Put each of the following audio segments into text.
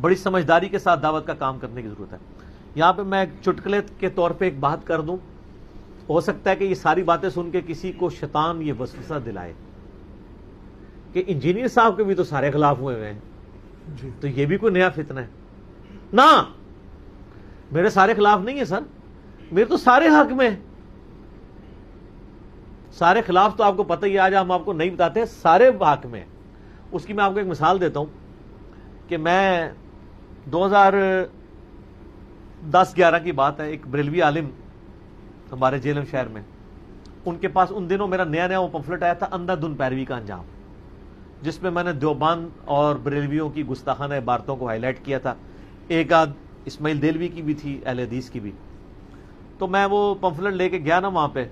بڑی سمجھداری کے ساتھ دعوت کا کام کرنے کی ضرورت ہے. یہاں پہ میں ایک چٹکلے کے طور پہ ایک بات کر دوں. ہو سکتا ہے کہ یہ ساری باتیں سن کے کسی کو شیطان یہ وسوسہ دلائے کہ انجینئر صاحب کے بھی تو سارے خلاف ہوئے ہیں تو یہ بھی کوئی نیا فتنہ ہے. نہ، میرے سارے خلاف نہیں ہے سر، میرے تو سارے حق میں. سارے خلاف تو آپ کو پتہ ہی، آج ہم آپ کو نہیں بتاتے، سارے حق میں. اس کی میں آپ کو ایک مثال دیتا ہوں کہ میں 2010-11 کی بات ہے، ایک بریلوی عالم ہمارے جیلم شہر میں، ان کے پاس ان دنوں میرا نیا وہ پمفلٹ آیا تھا اندھا دھند پیروی کا انجام، جس میں میں نے دیوبند اور بریلویوں کی گستاخانہ عبارتوں کو ہائی لائٹ کیا تھا. ایک آدھ اسماعیل دیلوی کی بھی تھی، اہل حدیث کی بھی. تو میں وہ پمفلٹ لے کے گیا نا وہاں پہ،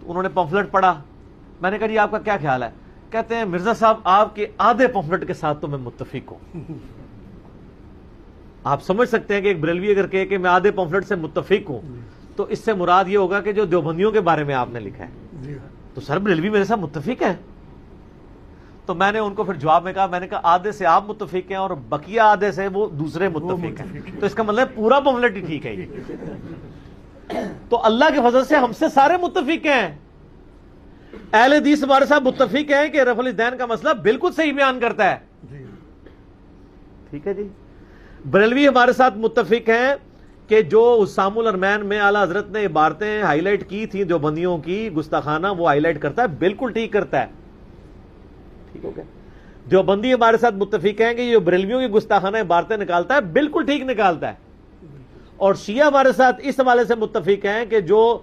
انہوں نے پمفلٹ پڑھا. میں نے کہا جی آپ کا کیا خیال ہے؟ کہتے ہیں مرزا صاحب آپ کے آدھے پمفلٹ کے ساتھ تو میں متفق ہوں. آپ سمجھ سکتے ہیں کہ ایک بریلوی اگر کہے کہ میں آدھے پمفلٹ سے متفق ہوں تو اس سے مراد یہ ہوگا کہ جو دیوبندیوں کے بارے میں آپ نے لکھا ہے. تو سر بریلوی میرے ساتھ متفق ہے. تو میں نے ان کو پھر جواب میں کہا، میں نے کہا آدھے سے آپ متفق ہیں اور بقیہ آدھے سے وہ دوسرے متفق ہیں، تو اس کا مطلب پورا پمفلٹ ہی ٹھیک ہے. تو اللہ کے فضل سے ہم سے سارے متفق ہیں. اہل حدیث ہمارے ساتھ متفق ہیں کہ رفع الیدین کا مسئلہ بالکل صحیح بیان کرتا ہے. ٹھیک ہے جی. بریلوی ہمارے ساتھ متفق ہیں کہ جو اسام الارمین میں اعلیٰ حضرت نے عبارتیں ہائی لائٹ کی تھیں جو بندیوں کی گستاخانہ، وہ ہائی لائٹ کرتا ہے، بالکل ٹھیک کرتا ہے. ٹھیک ہو گیا. جو بندی ہمارے ساتھ متفق ہیں کہ یہ بریلویوں کی گستاخانہ عبارتیں نکالتا ہے، بالکل ٹھیک نکالتا ہے. اور شیعہ ہمارے ساتھ اس حوالے سے متفق ہیں کہ جو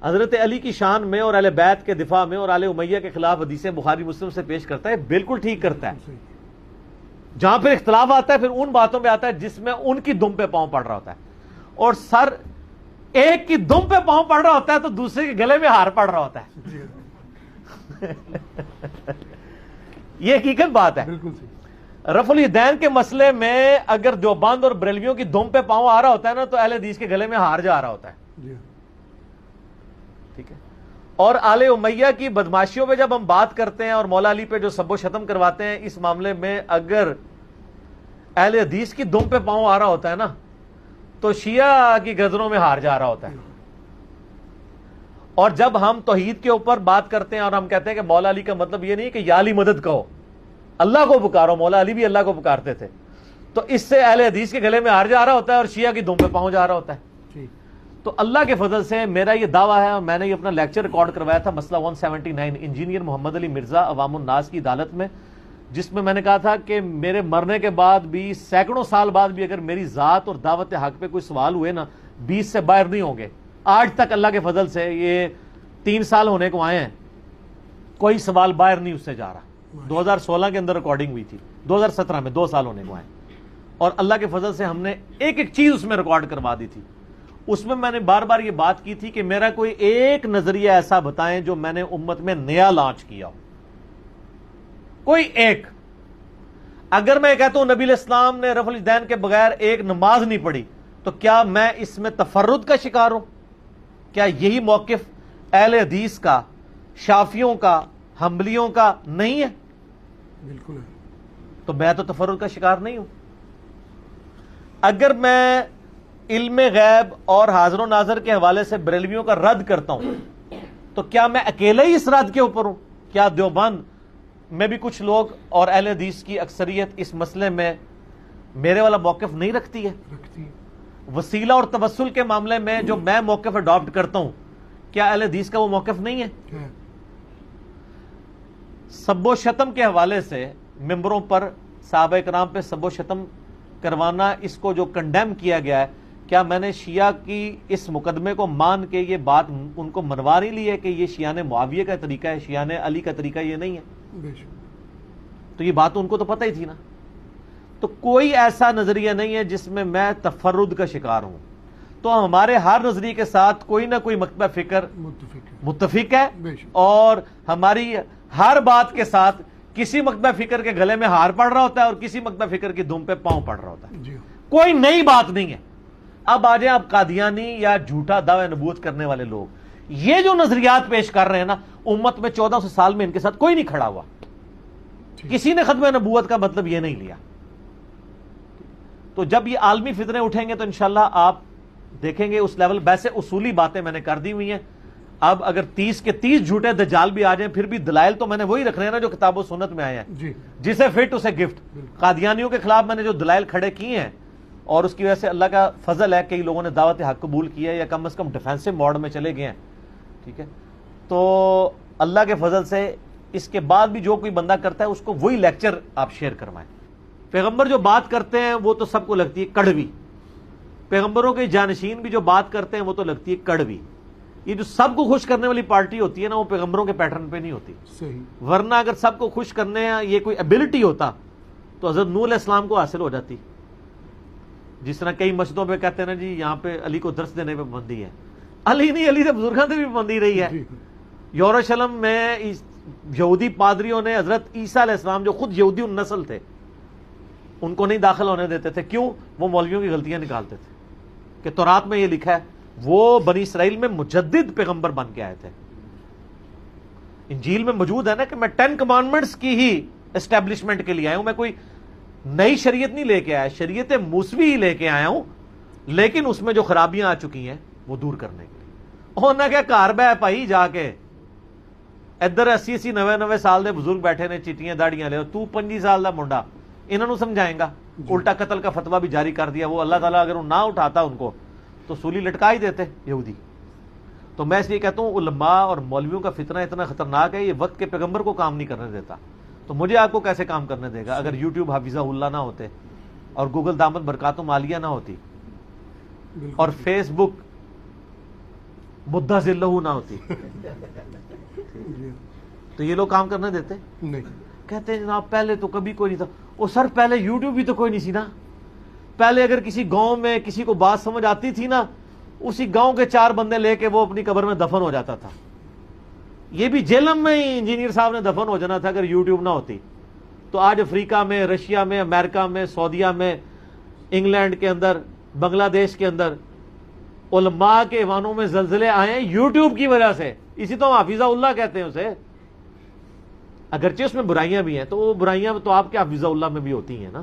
حضرت علی کی شان میں اور اہل بیت کے دفاع میں اور آل امیہ کے خلاف حدیثیں بخاری مسلم سے پیش کرتا ہے، بالکل ٹھیک کرتا ہے. جہاں پھر اختلاف آتا ہے پھر ان باتوں پہ آتا ہے جس میں ان کی دم پہ پاؤں پڑ رہا ہوتا ہے. اور سر ایک کی دم پہ پاؤں پڑ رہا ہوتا ہے تو دوسرے کے گلے میں ہار پڑ رہا ہوتا ہے. یہ حقیقت بات ہے. رفع الیدین کے مسئلے میں اگر دیوبند اور بریلویوں کی دم پہ پاؤں آ رہا ہوتا ہے نا تو اہل حدیث کے گلے میں ہار جا رہا ہوتا ہے. ٹھیک ہے. اور آل امیہ کی بدماشیوں پہ جب ہم بات کرتے ہیں اور مولا علی پہ جو سب و شتم کرواتے ہیں، اس معاملے میں اگر اہل حدیث کی دم پہ پاؤں آ رہا ہوتا ہے نا تو شیعہ کی گردنوں میں ہار جا رہا ہوتا ہے. اور جب ہم توحید کے اوپر بات کرتے ہیں اور ہم کہتے ہیں کہ مولا علی کا مطلب یہ نہیں کہ یا علی مدد کہو، اللہ کو پکارو، مولا علی بھی اللہ کو پکارتے تھے، تو اس سے اہل حدیث کے گلے میں ہار جا رہا ہوتا ہے اور شیعہ کی دم پہ پاؤں جا رہا ہوتا ہے. تو اللہ کے فضل سے میرا یہ دعویٰ ہے، اور میں نے یہ اپنا لیکچر ریکارڈ کروایا تھا مسئلہ 179 انجینئر محمد علی مرزا عوام الناس کی عدالت میں، جس میں نے کہا تھا کہ میرے مرنے کے بعد بھی سینکڑوں سال بعد بھی اگر میری ذات اور دعوت حق پہ کوئی سوال ہوئے نا 20 سے باہر نہیں ہوں گے. آج تک اللہ کے فضل سے یہ 3 سال ہونے کو آئے ہیں، کوئی سوال باہر نہیں اس سے جا رہا. 2016 کے اندر ریکارڈنگ ہوئی تھی، 2017 میں 2 سال ہونے کو آئے، اور اللہ کے فضل سے ہم نے ایک ایک چیز اس میں ریکارڈ کروا دی تھی. اس میں نے بار بار یہ بات کی تھی کہ میرا کوئی ایک نظریہ ایسا بتائیں جو میں نے امت میں نیا لانچ کیا ہو، کوئی ایک. اگر میں کہتا ہوں نبی الاسلام نے رفع الیدین کے بغیر ایک نماز نہیں پڑھی تو کیا میں اس میں تفرد کا شکار ہوں؟ کیا یہی موقف اہل حدیث کا، شافیوں کا، حنبلیوں کا نہیں ہے؟ بالکل ہے. تو میں تو تفرد کا شکار نہیں ہوں. اگر میں علم غیب اور حاضر و ناظر کے حوالے سے بریلویوں کا رد کرتا ہوں تو کیا میں اکیلے ہی اس رد کے اوپر ہوں؟ کیا دیوبند میں بھی کچھ لوگ اور اہل حدیث کی اکثریت اس مسئلے میں میرے والا موقف نہیں رکھتی ہے؟ وسیلہ اور توسل کے معاملے میں جو میں موقف اڈاپٹ کرتا ہوں، کیا اہل حدیث کا وہ موقف نہیں ہے؟ سب و شتم کے حوالے سے ممبروں پر صحابہ کرام پہ سب و شتم کروانا، اس کو جو کنڈیم کیا گیا ہے، کیا میں نے شیعہ کی اس مقدمے کو مان کے یہ بات ان کو منوا نہیں لی ہے کہ یہ شیعہ نے معاویہ کا طریقہ ہے، شیعہ نے علی کا طریقہ یہ نہیں ہے؟ تو یہ بات ان کو تو پتہ ہی تھی نا. تو کوئی ایسا نظریہ نہیں ہے جس میں میں تفرد کا شکار ہوں. تو ہمارے ہر نظریے کے ساتھ کوئی نہ کوئی مکتبہ فکر متفق ہے، اور ہماری ہر بات کے ساتھ کسی مکتبہ فکر کے گلے میں ہار پڑ رہا ہوتا ہے اور کسی مکتبہ فکر کی دم پہ پاؤں پڑ رہا ہوتا ہے. کوئی نئی بات نہیں ہے. اب آ جائیں آپ قادیانی یا جھوٹا دعوی نبوت کرنے والے لوگ، یہ جو نظریات پیش کر رہے ہیں نا، امت میں 1400 سال میں ان کے ساتھ کوئی نہیں کھڑا ہوا. کسی نے ختم نبوت کا مطلب یہ نہیں لیا. تو جب یہ عالمی فتنے اٹھیں گے تو انشاءاللہ آپ دیکھیں گے اس لیول. ویسے اصولی باتیں میں نے کر دی ہوئی ہیں. اب اگر 30 کے 30 جھوٹے دجال بھی آ جائیں پھر بھی دلائل تو میں نے وہی رکھنے ہیں نا جو کتاب و سنت میں آئے ہیں. جی جسے فٹ اسے گفٹ. قادیانیوں کے خلاف میں نے جو دلائل کھڑے کیے ہیں اور اس کی وجہ سے اللہ کا فضل ہے کئی لوگوں نے دعوت حق قبول کیا ہے یا کم از کم ڈیفینسو موڈ میں چلے گئے ہیں. ٹھیک ہے, تو اللہ کے فضل سے اس کے بعد بھی جو کوئی بندہ کرتا ہے اس کو وہی لیکچر آپ شیئر کروائیں. پیغمبر جو بات کرتے ہیں وہ تو سب کو لگتی ہے کڑوی. پیغمبروں کے جانشین بھی جو بات کرتے ہیں وہ تو لگتی ہے کڑوی. یہ جو سب کو خوش کرنے والی پارٹی ہوتی ہے نا وہ پیغمبروں کے پیٹرن پہ نہیں ہوتی. صحیح. ورنہ اگر سب کو خوش کرنے یہ کوئی ایبلٹی ہوتا تو حضرت نوح علیہ السلام کو حاصل ہو جاتی. جس طرح کئی مسجدوں پہ کہتے ہیں نا جی یہاں پہ علی کو درس دینے پہ پابندی ہے. علی نہیں, علی سے بزرگوں سے بھی پابندی رہی ہے. یروشلم میں یہودی پادریوں نے حضرت عیسیٰ علیہ السلام جو خود یہودی النسل تھے ان کو نہیں داخل ہونے دیتے تھے. کیوں؟ وہ مولویوں کی غلطیاں نکالتے تھے کہ تورات میں یہ لکھا ہے. وہ بنی اسرائیل میں مجدد پیغمبر بن کے آئے تھے. انجیل میں موجود ہے نا کہ میں 10 کمانڈمنٹس کی ہی اسٹیبلشمنٹ کے لیے آیا ہوں. میں کوئی نئی شریعت نہیں لے کے آیا, شریعت موسوی ہی لے کے آیا ہوں, لیکن اس میں جو خرابیاں آ چکی ہیں وہ دور کرنے کے لیے. اور نہ کہ کار بہ پائی جا کے ادھر 80 90 سال دے بزرگ بیٹھے نے چٹیاں داڑیاں لے, تو 25 سال دا منڈا انہوں نے سمجھائیں گا. الٹا قتل کا فتویٰ بھی جاری کر دیا. وہ اللہ تعالیٰ اگر نہ اٹھاتا ان کو تو سولی لٹکا ہی دیتے یہودی. تو میں اس لیے کہتا ہوں علماء اور مولویوں کا فتنہ اتنا خطرناک ہے, یہ وقت کے پیغمبر کو کام نہیں کرنے دیتا تو مجھے آپ کو کیسے کام کرنے دے گا. اگر یوٹیوب حافظہ اللہ نہ ہوتے اور گوگل دامت برکاتہ مالیہ نہ ہوتی اور فیس بک مدہ ذلہ نہ ہوتی تو یہ لوگ کام کرنے دیتے نہیں. کہتے ہیں جناب پہلے تو کبھی کوئی نہیں تھا. او سر پہلے یوٹیوب بھی تو کوئی نہیں سی نا. پہلے اگر کسی گاؤں میں کسی کو بات سمجھ آتی تھی نا اسی گاؤں کے 4 بندے لے کے وہ اپنی قبر میں دفن ہو جاتا تھا. یہ بھی جیلم میں ہی انجینئر صاحب نے دفن ہو جانا تھا اگر یوٹیوب نہ ہوتی. تو آج افریقہ میں, رشیا میں, امریکہ میں, سعودیہ میں, انگلینڈ کے اندر, بنگلہ دیش کے اندر علماء کے ایوانوں میں زلزلے آئے ہیں یوٹیوب کی وجہ سے. اسی تو ہم حافظہ اللہ کہتے ہیں اسے. اگرچہ اس میں برائیاں بھی ہیں تو وہ برائیاں تو آپ کے حافظہ اللہ میں بھی ہوتی ہیں نا,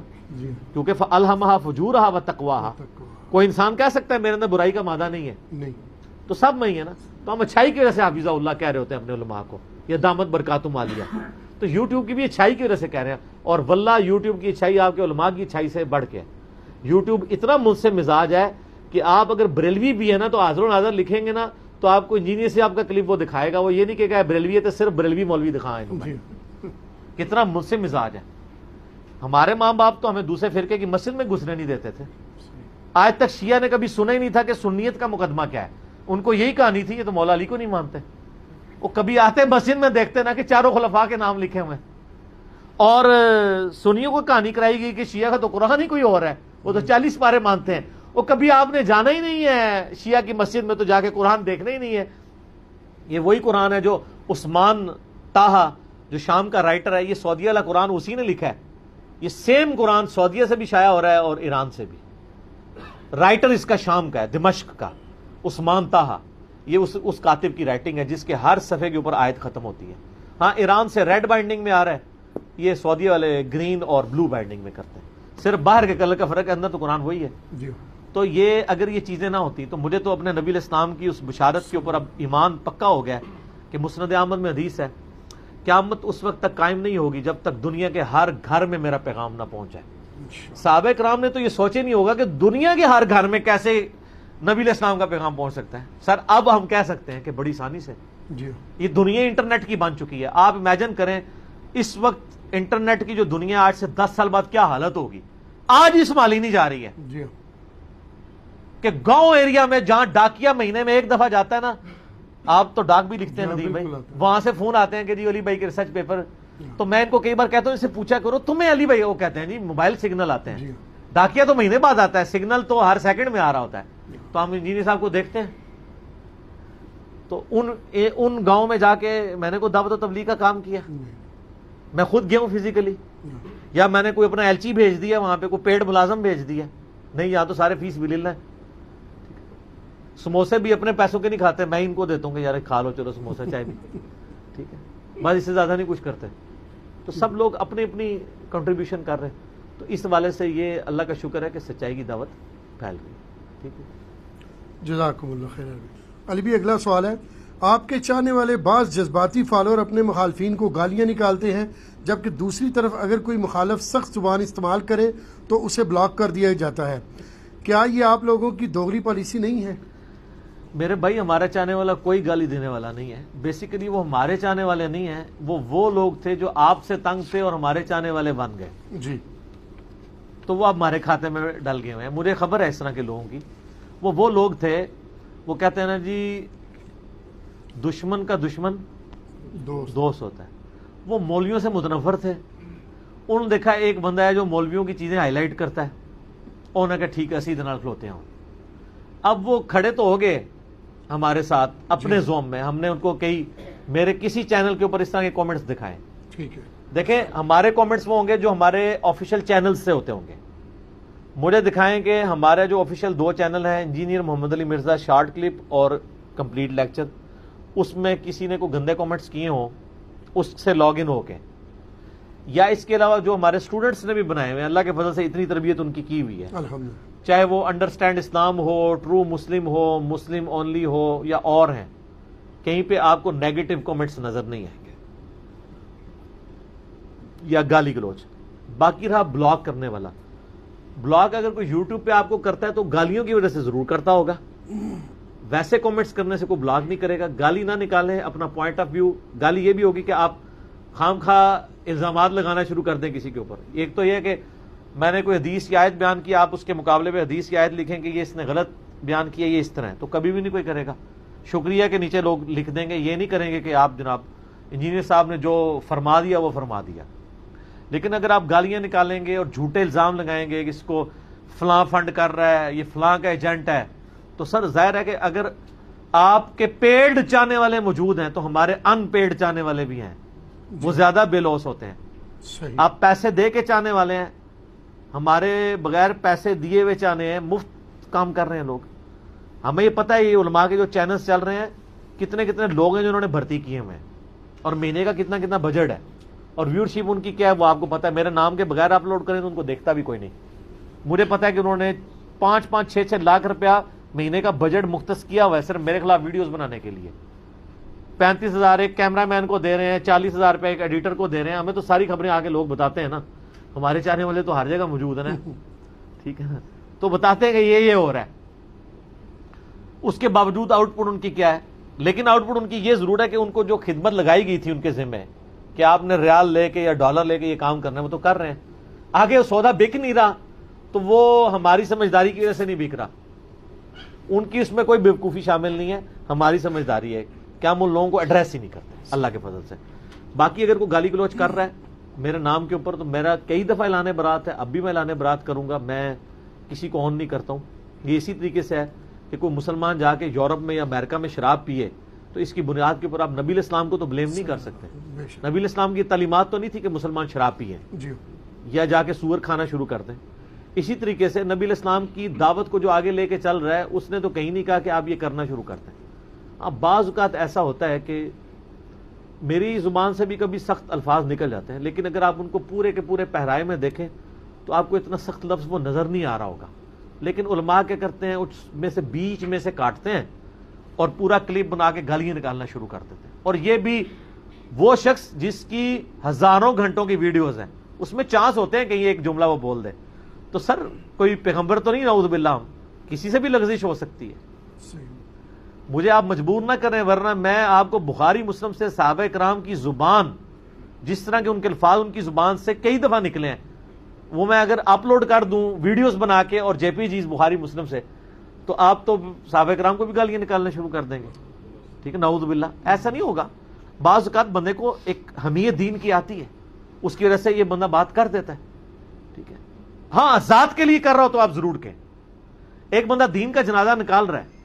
کیونکہ فَأَلْهَمَهَا فُجُورَهَا وَتَقْوَاهَا. کوئی انسان کہہ سکتا ہے میرے اندر برائی کا مادہ نہیں ہے؟ نہیں, تو سب میں ہی ہے نا. تو ہم اچھائی کی وجہ سے حافظہ اللہ کہہ رہے ہوتے ہیں اپنے علماء کو, یا دامت برکاتہم عالیہ. تو یوٹیوب کی بھی اچھائی کی وجہ سے کہہ رہے ہیں. اور واللہ یوٹیوب کی اچھائی آپ کے علماء کی اچھائی سے بڑھ کے. یوٹیوب اتنا مجھ سے مزاج ہے کہ آپ اگر بریلوی بھی ہے نا تو حاضر و ناظر لکھیں گے نا تو آپ کو انجینئر سے آپ کا کلپ وہ دکھائے گا. وہ یہ نہیں کہ بریلوی ہے تو صرف بریلوی مولوی دکھائیں. کتنا مجھ سے مزاج ہے. ہمارے ماں باپ تو ہمیں دوسرے فرقے کی مسجد میں گھسنے نہیں دیتے تھے. آج تک شیعہ نے کبھی سنا ہی نہیں تھا کہ سنیت کا مقدمہ کیا ہے. ان کو یہی کہانی تھی یہ تو مولا علی کو نہیں مانتے. وہ کبھی آتے مسجد میں دیکھتے نا کہ 4 خلفاء کے نام لکھے ہوئے, اور سنیوں کو کہانی کرائی گئی کہ شیعہ کا تو قرآن ہی کوئی اور ہے, وہ تو 40 پارے مانتے ہیں. وہ کبھی آپ نے جانا ہی نہیں ہے شیعہ کی مسجد میں تو جا کے قرآن دیکھنا ہی نہیں ہے. یہ وہی قرآن ہے جو عثمان طاہا جو شام کا رائٹر ہے, یہ سعودیہ والا قرآن اسی نے لکھا ہے. یہ سیم قرآن سعودیہ سے بھی شائع ہو رہا ہے اور ایران سے بھی. رائٹر اس کا شام کا ہے, دمشق کا, عثمان طاہا. یہ اس کاتب کی رائٹنگ ہے جس کے ہر صفحے کے اوپر آیت ختم ہوتی ہے. ہاں ایران سے ریڈ بائنڈنگ میں آ رہا ہے, یہ سعودیہ والے گرین اور بلو بائنڈنگ میں کرتے ہیں. صرف باہر کے کلر کا فرق ہے, اندر تو قرآن وہی ہے. تو یہ اگر یہ چیزیں نہ ہوتی تو مجھے تو اپنے نبی علیہ السلام کی اس بشارت کے اوپر اب ایمان پکا ہو گیا کہ مسند احمد میں حدیث ہے قیامت اس وقت تک قائم نہیں ہوگی جب تک دنیا کے ہر گھر میں میرا پیغام نہ پہنچ جائے. صحابہ کرام نے تو یہ سوچے نہیں ہوگا کہ دنیا کے ہر گھر میں کیسے نبی علیہ السلام کا پیغام پہنچ سکتا ہے. سر اب ہم کہہ سکتے ہیں کہ بڑی آسانی سے. یہ دنیا انٹرنیٹ کی بن چکی ہے. آپ امیجن کریں اس وقت انٹرنیٹ کی جو دنیا آج سے 10 سال بعد کیا حالت ہوگی. آج ہی سنبھالی نہیں جا رہی ہے کہ گاؤں ایریا میں جہاں ڈاکیا مہینے میں 1 دفعہ جاتا ہے نا, آپ تو ڈاک بھی لکھتے ہیں ندیم بھائی, وہاں سے فون آتے ہیں کہ جی علی بھائی کے ریسرچ پیپر. تو میں ان کو کئی بار کہتا ہوں اسے پوچھا کرو تمہیں علی بھائی, وہ کہتے ہیں جی موبائل سگنل آتے ہیں. ڈاکیا تو مہینے بعد آتا ہے, سگنل تو ہر سیکنڈ میں آ رہا ہوتا ہے. تو ہم انجینئر صاحب کو دیکھتے ہیں تو ان گاؤں میں جا کے میں نے کوئی دعوت و تبلیغ کا کام کیا, میں خود گیا ہوں فزیکلی, یا میں نے کوئی اپنا ایلچی بھیج دیا وہاں پہ, کوئی پیڈ ملازم بھیج دیا نہیں. یہاں تو سارے فیس بھی لے. سموسے بھی اپنے پیسوں کے نہیں کھاتے, میں ان کو دیتا ہوں کہ یار کھا لو چلو سموسا چائے بھی, ٹھیک ہے, بس اس سے زیادہ نہیں کچھ کرتے. تو سب لوگ اپنی اپنی کنٹریبیوشن کر رہے ہیں. تو اس حوالے سے یہ اللہ کا شکر ہے کہ سچائی کی دعوت پھیل گئی. ٹھیک ہے, جزاکم اللہ خیر. علی بھی اگلا سوال ہے, آپ کے چاہنے والے بعض جذباتی فالوور اپنے مخالفین کو گالیاں نکالتے ہیں, جبکہ دوسری طرف اگر کوئی مخالف سخت زبان استعمال کرے تو اسے بلاک کر دیا جاتا ہے. کیا یہ آپ لوگوں کی دوغلی پالیسی نہیں ہے؟ میرے بھائی, ہمارا چاہنے والا کوئی گالی دینے والا نہیں ہے. بیسیکلی وہ ہمارے چاہنے والے نہیں ہیں, وہ لوگ تھے جو آپ سے تنگ تھے اور ہمارے چاہنے والے بن گئے. جی, تو وہ اب ہمارے کھاتے میں ڈل گئے ہوئے ہیں. مجھے خبر ہے اس طرح کے لوگوں کی. وہ لوگ تھے, وہ کہتے ہیں نا جی دشمن کا دشمن دوست ہوتا ہے. وہ مولویوں سے متنفر تھے. انہوں نے دیکھا ایک بندہ ہے جو مولویوں کی چیزیں ہائی لائٹ کرتا ہے, اور انہوں نے کہا ٹھیک ہے اسی دن کھلوتے ہیں. اب وہ کھڑے تو ہو گئے ہمارے ساتھ اپنے زوم میں. ہم نے ان کو میرے کسی چینل کے اوپر اس طرح کے کامنٹس دکھائے. ٹھیک ہے, دیکھیں ہمارے کامنٹس وہ ہوں گے جو ہمارے آفیشیل چینل سے ہوتے ہوں گے. مجھے دکھائیں کہ ہمارے جو آفیشیل 2 چینل ہیں, انجینئر محمد علی مرزا شارٹ کلپ اور کمپلیٹ لیکچر, اس میں کسی نے کوئی گندے کامنٹس کیے ہوں اس سے لاگ ان ہو کے, یا اس کے علاوہ جو ہمارے اسٹوڈنٹس نے بھی بنائے ہوئے ہیں, اللہ کے فضل سے اتنی تربیت ان کی ہوئی ہے, الحمدللہ. چاہے وہ انڈرسٹینڈ اسلام ہو, ٹرو مسلم ہو, مسلم اونلی ہو, یا اور ہیں, کہیں پہ آپ کو نیگیٹو کامنٹس نظر نہیں آئیں گے یا گالی گلوچ. باقی رہا بلاک کرنے والا, بلاک اگر کوئی یوٹیوب پہ آپ کو کرتا ہے تو گالیوں کی وجہ سے ضرور کرتا ہوگا. ویسے کامنٹس کرنے سے کوئی بلاک نہیں کرے گا. گالی نہ نکالیں, اپنا پوائنٹ آف ویو. گالی یہ بھی ہوگی کہ آپ خام خواہ الزامات لگانا شروع کر دیں کسی کے اوپر. ایک تو یہ کہ میں نے کوئی حدیث کی آیت بیان کی, آپ اس کے مقابلے میں حدیث کی آیت لکھیں کہ یہ اس نے غلط بیان کیا, یہ اس طرح ہے, تو کبھی بھی نہیں کوئی کرے گا. شکریہ کے نیچے لوگ لکھ دیں گے, یہ نہیں کریں گے کہ آپ جناب انجینئر صاحب نے جو فرما دیا وہ فرما دیا. لیکن اگر آپ گالیاں نکالیں گے اور جھوٹے الزام لگائیں گے کہ اس کو فلاں فنڈ کر رہا ہے, یہ فلاں کا ایجنٹ ہے, تو سر ظاہر ہے کہ اگر آپ کے پیڈ چاہنے والے موجود ہیں تو ہمارے ان پیڈ چاہنے والے بھی ہیں, وہ زیادہ بے لوس ہوتے ہیں. صحیح. آپ پیسے دے کے چاہنے والے ہیں, ہمارے بغیر پیسے دیے ہوئے چاہنے ہیں, مفت کام کر رہے ہیں لوگ. ہمیں یہ پتہ ہے یہ علماء کے جو چینلز چل رہے ہیں کتنے کتنے لوگ ہیں جنہوں نے بھرتی کیے ہوئے ہیں, اور مہینے کا کتنا کتنا بجٹ ہے, اور ویورشپ ان کی کیا ہے وہ آپ کو پتا ہے. میرے نام کے بغیر اپلوڈ کریں تو ان کو دیکھتا بھی کوئی نہیں. مجھے پتا ہے کہ انہوں نے 5-6 لاکھ روپیہ مہینے کا بجٹ مختص کیا ہوا ہے صرف میرے خلاف ویڈیوز بنانے کے لیے. 35,000 ایک کیمرہ مین کو دے رہے ہیں, 40,000 روپے ایک ایڈیٹر کو دے رہے ہیں. ہمیں تو ساری خبریں آگے لوگ بتاتے ہیں نا, ہمارے چاہنے والے تو ہر جگہ موجود ہیں نا, ٹھیک ہے نا, تو بتاتے ہیں کہ یہ ہو رہا ہے. اس کے باوجود آؤٹ پٹ ان کی کیا ہے؟ لیکن آؤٹ پٹ ان کی یہ ضرور ہے کہ ان کو جو خدمت لگائی گئی تھی ان کے ذمہ کہ آپ نے ریال لے کے یا ڈالر لے کے یہ کام کرنا ہے, وہ تو کر رہے ہیں. آگے سودا بک نہیں رہا تو وہ ہماری سمجھداری کی وجہ سے نہیں بک رہا, ان کی اس میں کوئی بیوقوفی شامل نہیں ہے, ہماری سمجھداری ہے کہ ہم ان لوگوں کو ایڈریس ہی نہیں کرتے اللہ کے فضل سے. باقی اگر کوئی گالی گلوچ کر رہا ہے میرے نام کے اوپر تو میرا کئی دفعہ اعلان برات ہے, اب بھی میں اعلان برات کروں گا. میں کسی کو آن نہیں کرتا ہوں. یہ اسی طریقے سے ہے کہ کوئی مسلمان جا کے یورپ میں یا امریکہ میں شراب پیے تو اس کی بنیاد کے اوپر آپ نبی الاسلام کو تو بلیم نہیں کر سکتے. نبی الاسلام کی تعلیمات تو نہیں تھی کہ مسلمان شراب پیے یا جا کے سور کھانا شروع کر دیں. اسی طریقے سے نبی الاسلام کی دعوت کو جو آگے لے کے چل رہا ہے اس نے تو کہیں نہیں کہا کہ آپ یہ کرنا شروع کر دیں. اب بعض اوقات ایسا ہوتا ہے کہ میری زبان سے بھی کبھی سخت الفاظ نکل جاتے ہیں, لیکن اگر آپ ان کو پورے کے پورے پہرائے میں دیکھیں تو آپ کو اتنا سخت لفظ وہ نظر نہیں آ رہا ہوگا. لیکن علماء کیا کرتے ہیں, اس میں سے بیچ میں سے کاٹتے ہیں اور پورا کلپ بنا کے گالیاں نکالنا شروع کر دیتے ہیں. اور یہ بھی وہ شخص جس کی ہزاروں گھنٹوں کی ویڈیوز ہیں, اس میں چانس ہوتے ہیں کہ یہ ایک جملہ وہ بول دے. تو سر کوئی پیغمبر تو نہیں, نعوذ باللہ, کسی سے بھی لغزش ہو سکتی ہے. مجھے آپ مجبور نہ کریں, ورنہ میں آپ کو بخاری مسلم سے صحابہ کرام کی زبان جس طرح کے ان کے الفاظ ان کی زبان سے کئی دفعہ نکلے ہیں وہ میں اگر اپلوڈ کر دوں ویڈیوز بنا کے اور جے پی جیز بخاری مسلم سے, تو آپ تو صحابہ کرام کو بھی گالیاں نکالنا شروع کر دیں گے. ٹھیک ہے, نعوذ باللہ. ایسا نہیں ہوگا. بعض اوقات بندے کو ایک حمیت دین کی آتی ہے, اس کی وجہ سے یہ بندہ بات کر دیتا ہے. ٹھیک ہے, ہاں ذات کے لیے کر رہا ہو تو آپ ضرور کہیں. ایک بندہ دین کا جنازہ نکال رہا ہے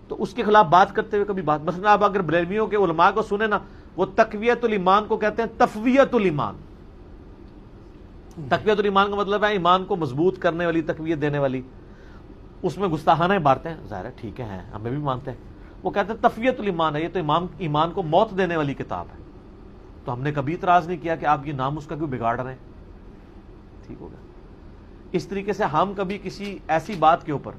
تو اس کے خلاف بات کرتے ہوئے کبھی بات, مثلا آپ اگر بریلویوں کے علماء کو سنیں نا, وہ تقویت الایمان کو کہتے ہیں تفویت الایمان. تقویت الایمان کا مطلب ہے ایمان کو مضبوط کرنے والی, تقویت دینے والی. اس میں گستاخانہ عبارتیں ہیں, ظاہر ہے, ٹھیک ہے, ہمیں بھی مانتے ہیں. وہ کہتے ہیں تفویت الایمان ہے, یہ تو ایمان کو موت دینے والی کتاب ہے. تو ہم نے کبھی اعتراض نہیں کیا کہ آپ یہ نام اس کا کیوں بگاڑ رہے ہیں. ٹھیک ہوگا. اس طریقے سے ہم کبھی کسی ایسی بات کے اوپر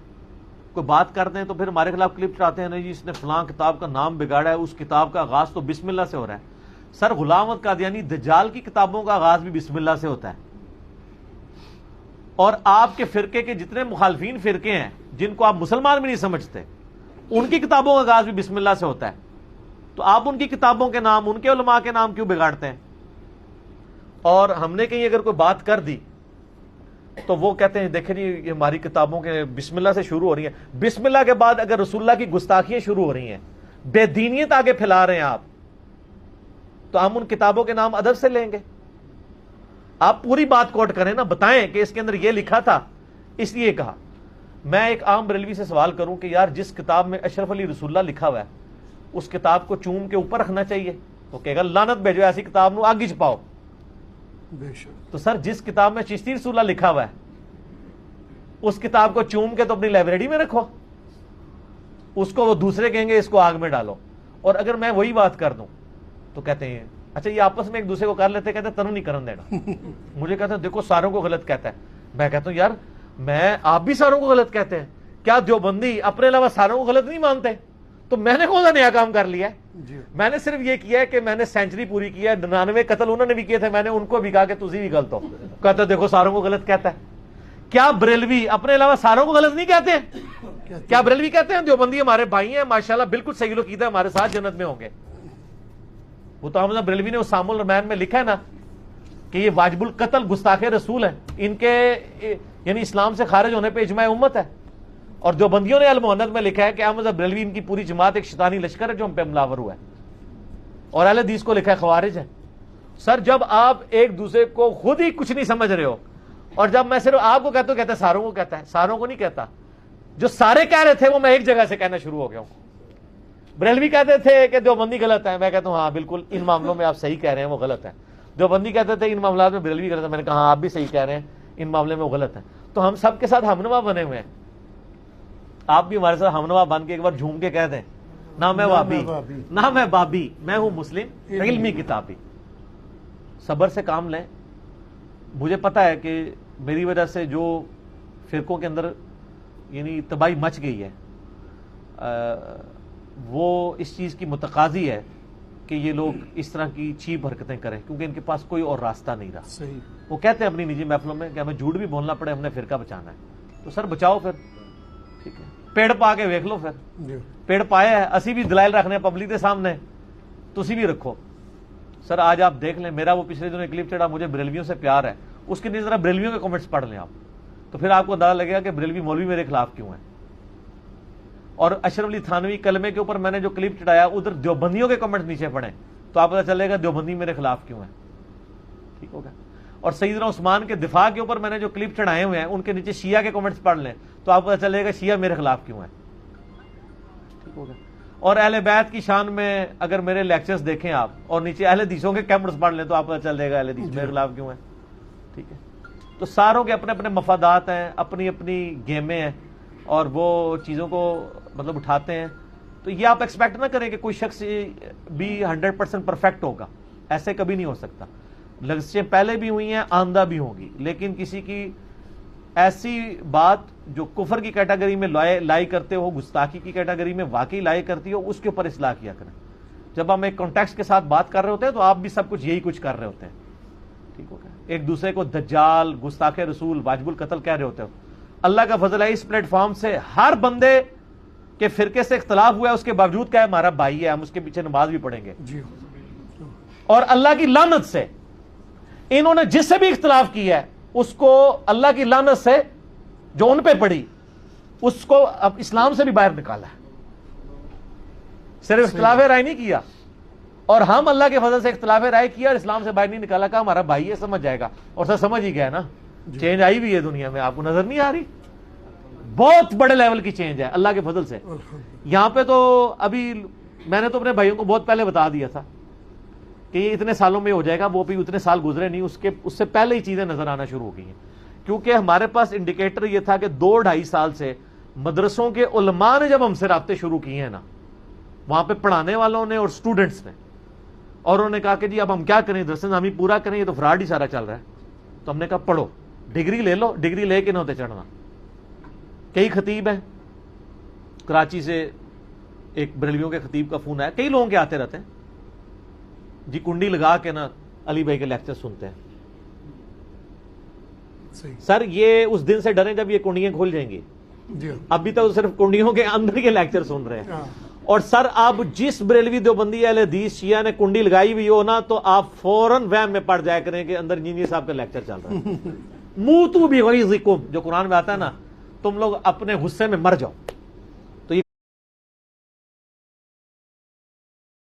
کوئی بات کرتے ہیں تو پھر ہمارے خلاف کلپ چڑھاتے ہیں, نہیں جی اس نے فلاں کتاب کا نام بگاڑا ہے, اس کتاب کا آغاز تو بسم اللہ سے ہو رہا ہے. سر غلام احمد قادیانی دجال کی کتابوں کا آغاز بھی بسم اللہ سے ہوتا ہے, اور آپ کے فرقے کے جتنے مخالفین فرقے ہیں جن کو آپ مسلمان بھی نہیں سمجھتے, ان کی کتابوں کا آغاز بھی بسم اللہ سے ہوتا ہے. تو آپ ان کی کتابوں کے نام, ان کے علماء کے نام کیوں بگاڑتے ہیں؟ اور ہم نے کہیں اگر کوئی بات کر دی تو وہ کہتے ہیں دیکھیں جی یہ ہماری کتابوں کے بسم اللہ سے شروع ہو رہی ہیں. بسم اللہ کے بعد اگر رسول اللہ کی گستاخیاں شروع ہو رہی ہیں, بے دینیت آگے پھیلا رہے ہیں آپ, تو ہم ان کتابوں کے نام ادب سے لیں گے؟ آپ پوری بات کوٹ کریں نا, بتائیں کہ اس کے اندر یہ لکھا تھا اس لیے کہا. میں ایک عام بریلوی سے سوال کروں کہ یار جس کتاب میں اشرف علی رسول اللہ لکھا ہوا ہے اس کتاب کو چوم کے اوپر رکھنا چاہیے, تو کہے گا لعنت بھیجو ایسی کتاب نو آگے چھپاؤ. تو سر جس کتاب میں چشتی رسول اللہ لکھا ہوا ہے اس کتاب کو چوم کے تو اپنی لائبریری میں رکھو, اس کو وہ دوسرے کہیں گے اس کو آگ میں ڈالو. اور اگر میں وہی بات کر دوں تو کہتے ہیں اچھا یہ آپس میں ایک دوسرے کو کر لیتے, کہتے ہیں تنو نہیں کرن دینا. مجھے کہتے ہیں دیکھو ساروں کو غلط کہتا ہے. میں کہتا ہوں یار میں آپ بھی ساروں کو غلط کہتے ہیں, کیا دیوبندی اپنے علاوہ ساروں کو غلط نہیں مانتے؟ تو میں نے کون سا نیا کام کر لیا ہے؟ میں نے صرف یہ کیا ہے کہ میں نے سینچری پوری کی ہے, 99 قتل انہوں نے بھی کیے تھے, میں نے ان کو بھی کہا کہ تسی بھی غلط ہو. کہتا ہے دیکھو ساروں کو غلط کہتا ہے. کیا بریلوی اپنے علاوہ ساروں کو غلط نہیں کہتے ہیں؟ کیا بریلوی کہتے ہیں دیوبندی ہمارے بھائی ہیں ماشاءاللہ بالکل صحیح العقیدہ ہے, ہمارے ساتھ جنت میں ہوں گے؟ وہ تو احمد بریلوی نے اسام الرحمن میں لکھا ہے نا کہ یہ واجب القتل گستاخ رسول ہیں, ان کے یعنی اسلام سے خارج ہونے پہ اجماع امت ہے. اور دیوبندیوں نے المحنت میں لکھا ہے کہ احمد بریلوی ان کی پوری جماعت ایک شیطانی لشکر ہے جو ہم پہ حملہ آور ہوا ہے, اور اہل حدیث کو لکھا ہے خوارج ہے. سر جب آپ ایک دوسرے کو خود ہی کچھ نہیں سمجھ رہے ہو, اور جب میں صرف آپ کو کہتا ہوں, کہتا ہے ساروں کو کہتا ہے, ساروں کو نہیں کہتا. جو سارے کہہ رہے تھے وہ میں ایک جگہ سے کہنا شروع ہو گیا ہوں. بریلوی کہتے تھے کہ دیوبندی غلط ہے, میں کہتا ہوں ہاں بالکل ان معاملوں میں آپ صحیح کہہ رہے ہیں, وہ غلط ہے. دیوبندی کہتے تھے ان معاملات میں بریلوی غلط ہے, میں نے کہا ہاں آپ بھی صحیح کہہ رہے ہیں, ان معاملے میں وہ غلط ہے. تو ہم سب کے ساتھ ہمنوا بنے ہوئے ہیں. آپ بھی ہمارے ساتھ ہمنوا بن کے ایک بار جھوم کے کہہ دیں نہ میں وابی نہ میں بابی, میں ہوں مسلم علمی کتابی. صبر سے کام لیں. مجھے پتا ہے کہ میری وجہ سے جو فرقوں کے اندر یعنی تباہی مچ گئی ہے وہ اس چیز کی متقاضی ہے کہ یہ لوگ اس طرح کی چیپ حرکتیں کریں, کیونکہ ان کے پاس کوئی اور راستہ نہیں رہا. صحیح. وہ کہتے ہیں اپنی نجی محفلوں میں کہ ہمیں جھوٹ بھی بولنا پڑے, ہم نے فرقہ بچانا ہے. تو سر بچاؤ پھر, ٹھیک ہے, پیڑ پا کے ویکھ لو. پھر پیڑ پایا ہے, اسی بھی دلائل رکھنے پبلک کے سامنے, تسی بھی رکھو. سر آج آپ دیکھ لیں, میرا وہ پچھلے دنوں کلپ چڑھا, مجھے بریلویوں سے پیار ہے, اس کے نیچے ذرا بریلویوں کے کمنٹس پڑھ لیں آپ, تو پھر آپ کو اندازہ لگے گا کہ بریلوی مولوی میرے خلاف کیوں ہیں. اور اشرف علی تھانوی کلمے کے اوپر میں نے جو کلپ چڑھایا ادھر دیوبندیوں کے کمنٹس نیچے پڑھیں تو آپ پتہ چلے گا دیوبندی میرے خلاف کیوں ہیں. ٹھیک ہوگا. اور سیدنا عثمان کے دفاع کے اوپر میں نے جو کلپ چڑھائے ہوئے ہیں ان کے نیچے شیعہ کے کمنٹس پڑھ لیں تو آپ کو پتہ چلے گا شیعہ میرے خلاف کیوں ہیں. ٹھیک ہوگا. اور اہل بیت کی شان میں اگر میرے لیکچرز دیکھیں آپ اور نیچے اہل حدیثوں کے کمنٹس پڑھ لیں تو آپ کو پتہ چلے گا اہل حدیث میرے خلاف کیوں ہیں. ٹھیک ہے. تو ساروں کے اپنے اپنے مفادات ہیں, اپنی اپنی گیمیں ہیں, اور وہ چیزوں کو مطلب اٹھاتے ہیں. تو یہ آپ ایکسپیکٹ نہ کریں کہ کوئی شخص بھی 100% پرفیکٹ ہوگا, ایسے کبھی نہیں ہو سکتا. لغزشیں پہلے بھی ہوئی ہیں, آئندہ بھی ہوں گی, لیکن کسی کی ایسی بات جو کفر کی کیٹیگری میں لائی کرتے ہو, گستاخی کی کیٹیگری میں واقعی لائی کرتی ہو, اس کے اوپر اصلاح کیا کریں. جب ہم ایک کانٹیکسٹ کے ساتھ بات کر رہے ہوتے ہیں تو آپ بھی سب کچھ یہی کچھ کر رہے ہوتے ہیں. ٹھیک ہو گیا. ایک دوسرے کو دجال, گستاخ رسول, واجب القتل کہہ رہے ہوتے ہو. اللہ کا فضل ہے اس پلیٹ فارم سے ہر بندے کے فرقے سے اختلاف ہوا ہے, اس کے باوجود کہ ہمارا بھائی ہے, ہم اس کے پیچھے نماز بھی پڑھیں گے. اور اللہ کی لعنت سے انہوں نے جس سے بھی اختلاف کیا ہے اس کو اللہ کی لعنت سے جو ان پہ پڑی اس کو اب اسلام سے بھی باہر نکالا ہے. صرف اختلاف رائے نہیں کیا, اور ہم اللہ کے فضل سے اختلاف رائے کیا اور اسلام سے باہر نہیں نکالا, کہا ہمارا بھائی ہے, سمجھ جائے گا. اور سر سمجھ ہی گیا نا, چینج آئی بھی ہے دنیا میں, آپ کو نظر نہیں آ رہی؟ بہت بڑے لیول کی چینج ہے اللہ کے فضل سے. یہاں پہ تو ابھی میں نے تو اپنے بھائیوں کو بہت پہلے بتا دیا تھا کہ یہ اتنے سالوں میں ہو جائے گا, وہ بھی اتنے سال گزرے نہیں, اس سے پہلے ہی چیزیں نظر آنا شروع ہو گئی ہیں. کیونکہ ہمارے پاس انڈیکیٹر یہ تھا کہ 2-2.5 سال سے مدرسوں کے علماء نے جب ہم سے رابطے شروع کیے ہیں نا, وہاں پہ پڑھانے والوں نے اور سٹوڈنٹس نے, اور انہوں نے کہا کہ جی اب ہم کیا کریں, درس نظامی پورا کریں, یہ تو فراڈ ہی سارا چل رہا ہے. تو ہم نے کہا پڑھو, ڈگری لے لو, ڈگری لے کے نہ ہوتے چڑھنا. کئی خطیب ہیں, کراچی سے ایک بریلویوں کے خطیب کا فون آیا, کئی لوگوں کے آتے رہتے ہیں جی, کنڈی لگا کے نا علی بھائی کے لیکچر سنتے ہیں. سر یہ اس دن سے ڈریں جب یہ کنڈیاں کھول جائیں گی. ابھی تک صرف کنڈیوں کے اندر کے لیکچر سن رہے ہیں. اور سر آپ جس بریلوی دیوبندی اہل حدیث شیعہ نے کنڈی لگائی ہوئی ہو نا, تو آپ فوراً وہم میں پڑ جایا کریں کہ اندر انجینئر صاحب کا لیکچر چل رہا ہے. موتوا بغیظکم, جو قرآن میں آتا ہے نا, تم لوگ اپنے غصے میں مر جاؤ.